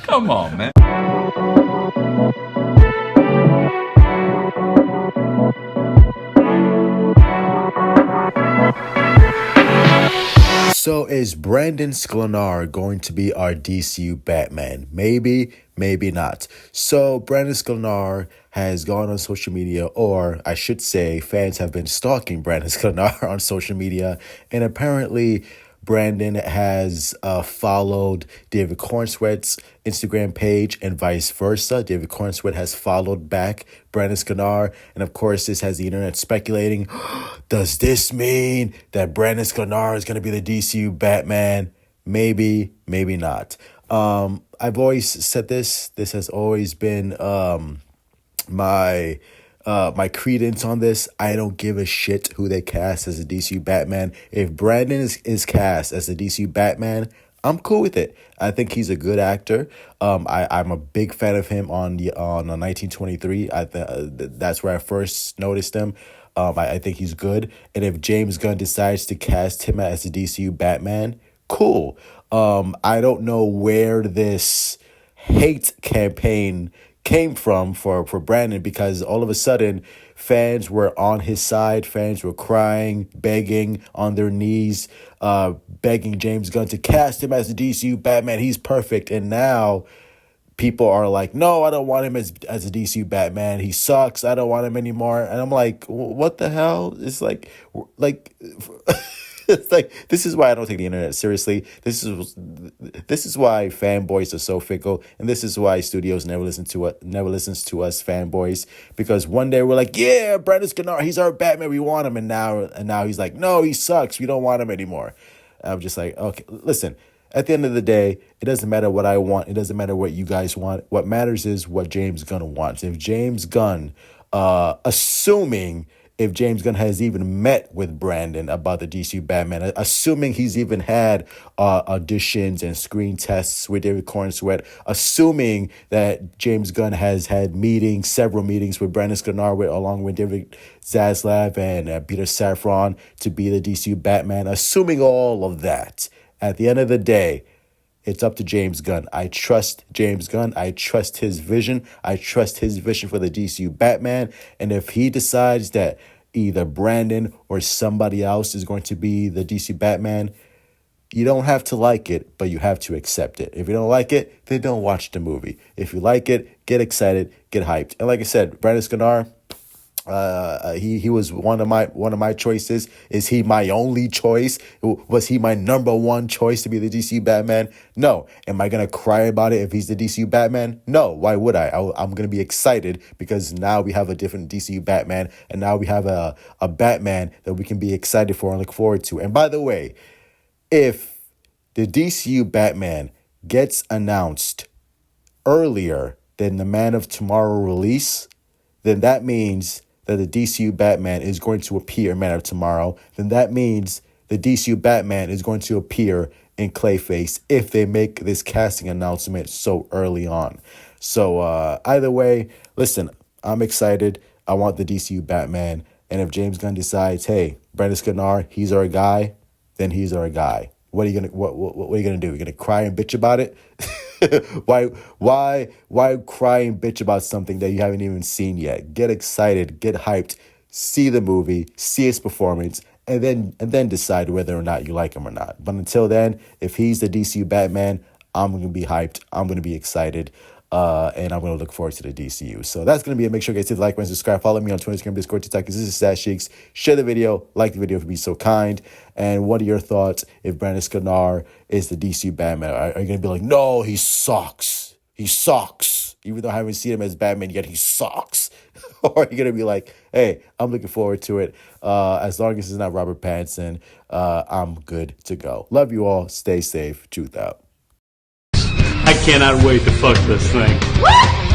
Come on, man. So is Brandon Sklenar going to be our DCU Batman? Maybe, maybe not. So Brandon Sklenar has gone on social media, or I should say fans have been stalking Brandon Sklenar on social media, and apparently Brandon has followed David Cornsweat's Instagram page and vice versa. David Cornsweat has followed back Brandon Sklenar. And of course, this has the internet speculating, does this mean that Brandon Sklenar is going to be the DCU Batman? Maybe, maybe not. I've always said this. This has always been my credence on this. I don't give a shit who they cast as a DCU Batman. If Brandon is cast as the DCU Batman, I'm cool with it. I think he's a good actor. I'm a big fan of him on 1923. That's where I first noticed him. I think he's good. And if James Gunn decides to cast him as the DCU Batman, cool. I don't know where this hate campaign came from for Brandon, because all of a sudden fans were on his side. Fans were crying, begging on their knees, begging James Gunn to cast him as the DCU Batman. He's perfect. And now people are like, no, I don't want him as a DCU Batman. He sucks. I don't want him anymore. And I'm like, what the hell? It's like it's like, this is why I don't take the internet seriously. This is why fanboys are so fickle, and this is why studios never listens to us fanboys. Because one day we're like, yeah, Brandon Sklenar, he's our Batman, we want him, and now he's like, no, he sucks, we don't want him anymore. And I'm just like, okay, listen. At the end of the day, it doesn't matter what I want. It doesn't matter what you guys want. What matters is what James Gunn wants. If James Gunn, assuming if James Gunn has even met with Brandon about the DCU Batman, assuming he's even had auditions and screen tests with David Cornsweat, assuming that James Gunn has had several meetings with Brandon Sklenar, along with David Zaslav and Peter Safran to be the DCU Batman, assuming all of that, at the end of the day, it's up to James Gunn. I trust James Gunn. I trust his vision. I trust his vision for the DCU Batman. And if he decides that either Brandon or somebody else is going to be the DCU Batman, you don't have to like it, but you have to accept it. If you don't like it, then don't watch the movie. If you like it, get excited, get hyped. And like I said, Brandon Sklenar, he was one of my choices. Is he my only choice? Was he my number one choice to be the DC Batman? No. Am I gonna cry about it if he's the DCU Batman? No. Why would I? I'm gonna be excited because now we have a different DCU Batman, and now we have a Batman that we can be excited for and look forward to. And by the way, if the DCU Batman gets announced earlier than the Man of Tomorrow release, then that means that the DCU Batman is going to appear in Man of Tomorrow. Then that means the DCU Batman is going to appear in Clayface if they make this casting announcement so early on. So either way, listen, I'm excited. I want the DCU Batman. And if James Gunn decides, hey, Brandon Sklenar, he's our guy, then he's our guy. What are you gonna do? You're gonna cry and bitch about it? Why cry and bitch about something that you haven't even seen yet? Get excited, get hyped, see the movie, see his performance, and then decide whether or not you like him or not. But until then, if he's the DCU Batman, I'm gonna be hyped. I'm gonna be excited. And I'm going to look forward to the DCU. So that's going to be it. Make sure you guys hit like and subscribe. Follow me on Twitter, Instagram, Discord, TikTok. This is Sad Sheiks. Share the video. Like the video if you be so kind. And what are your thoughts if Brandon Sklenar is the DCU Batman? Are you going to be like, no, he sucks. He sucks. Even though I haven't seen him as Batman yet, he sucks. Or are you going to be like, hey, I'm looking forward to it. As long as it's not Robert Pattinson, I'm good to go. Love you all. Stay safe. Truth out. I cannot wait to fuck this thing. What?